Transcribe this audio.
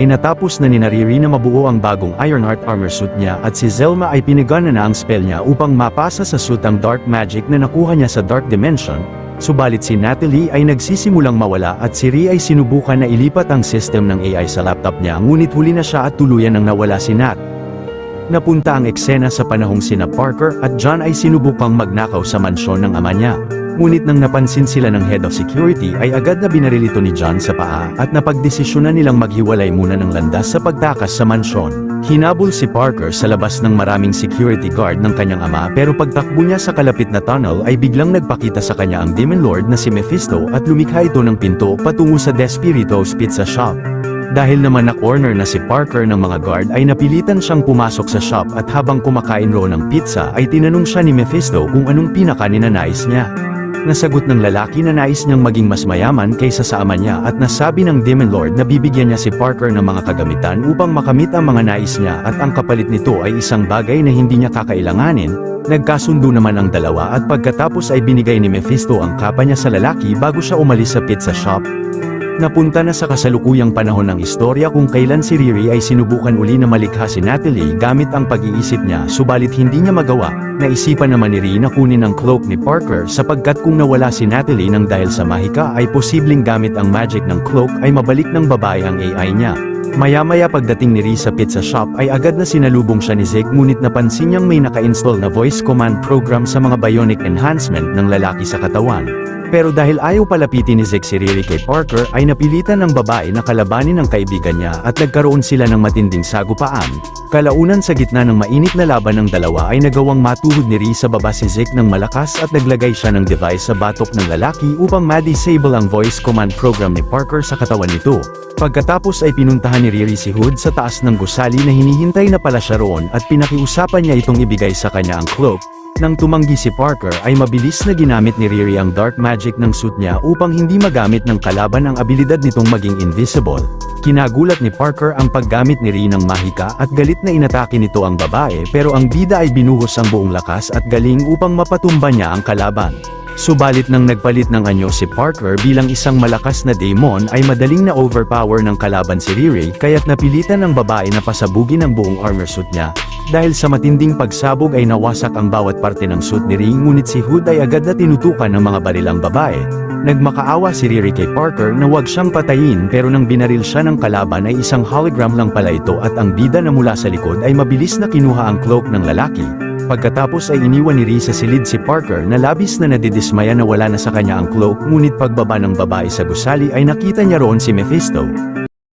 ay natapos na ni Riri na mabuo ang bagong Ironheart armor suit niya at si Zelma ay pinagana na ang spell niya upang mapasa sa suit ang dark magic na nakuha niya sa Dark Dimension, subalit si Natalie ay nagsisimulang mawala at si Ri ay sinubukan na ilipat ang system ng AI sa laptop niya ngunit huli na siya at tuluyan nang nawala si Nat. Napunta ang eksena sa panahong sina Parker at John ay sinubukang magnakaw sa mansyon ng ama niya. Ngunit nang napansin sila ng head of security ay agad na binaril ito ni John sa paa at napagdesisyonan nilang maghiwalay muna ng landas sa pagtakas sa mansyon. Hinabol si Parker sa labas ng maraming security guard ng kanyang ama pero pagtakbo niya sa kalapit na tunnel ay biglang nagpakita sa kanya ang Demon Lord na si Mephisto at lumikha ito ng pinto patungo sa Despirito's Pizza Shop. Dahil naman na-corner na si Parker ng mga guard ay napilitan siyang pumasok sa shop at habang kumakain raw ng pizza ay tinanong siya ni Mephisto kung anong pinaka-ninanais niya. Nasagot ng lalaki na nais niyang maging mas mayaman kaysa sa ama niya at nasabi ng Demon Lord na bibigyan niya si Parker ng mga kagamitan upang makamit ang mga nais niya at ang kapalit nito ay isang bagay na hindi niya kakailanganin. Nagkasundo naman ang dalawa at pagkatapos ay binigay ni Mephisto ang kapa niya sa lalaki bago siya umalis sa pizza shop. Napunta na sa kasalukuyang panahon ng istorya kung kailan si Riri ay sinubukan uli na malikha si Natalie gamit ang pag-iisip niya subalit hindi niya magawa. Naisipan naman ni Riri na kunin ang cloak ni Parker sapagkat kung nawala si Natalie nang dahil sa mahika ay posibleng gamit ang magic ng cloak ay mabalik ng babae ang AI niya. Maya-maya pagdating ni Riri sa pizza shop ay agad na sinalubong siya ni Zeke ngunit napansin niyang may naka-install na voice command program sa mga bionic enhancement ng lalaki sa katawan. Pero dahil ayaw palapitin ni Zeke si Riri kay Parker ay napilitan ng babae na kalabanin ang kaibigan niya at nagkaroon sila ng matinding sagupaan. Kalaunan sa gitna ng mainit na laban ng dalawa ay nagawang matuhod ni Riri sa baba si Zeke ng malakas at naglagay siya ng device sa batok ng lalaki upang ma-disable ang voice command program ni Parker sa katawan nito. Pagkatapos ay pinuntahan ni Riri si Hood sa taas ng gusali na hinihintay na pala siya roon at pinakiusapan niya itong ibigay sa kanya ang cloak. Nang tumanggi si Parker ay mabilis na ginamit ni Riri ang dark magic ng suit niya upang hindi magamit ng kalaban ang abilidad nitong maging invisible. Kinagulat ni Parker ang paggamit ni Riri ng mahika at galit na inatake nito ang babae pero ang bida ay binuhos ang buong lakas at galing upang mapatumba niya ang kalaban. Subalit nang nagpalit ng anyo si Parker bilang isang malakas na demon ay madaling na overpower ng kalaban si Riri kaya't napilitan ng babae na pasabugin ang buong armor suit niya. Dahil sa matinding pagsabog ay nawasak ang bawat parte ng suit ni Riri ngunit si Hood ay agad na tinutukan ng mga barilang babae. Nagmakaawa si Riri kay Parker na huwag siyang patayin pero nang binaril siya ng kalaban ay isang hologram lang pala ito at ang bida na mula sa likod ay mabilis na kinuha ang cloak ng lalaki. Pagkatapos ay iniwan ni Riri sa silid si Parker na labis na nadidismaya na wala na sa kanya ang cloak ngunit pagbaba ng babae sa gusali ay nakita niya roon si Mephisto.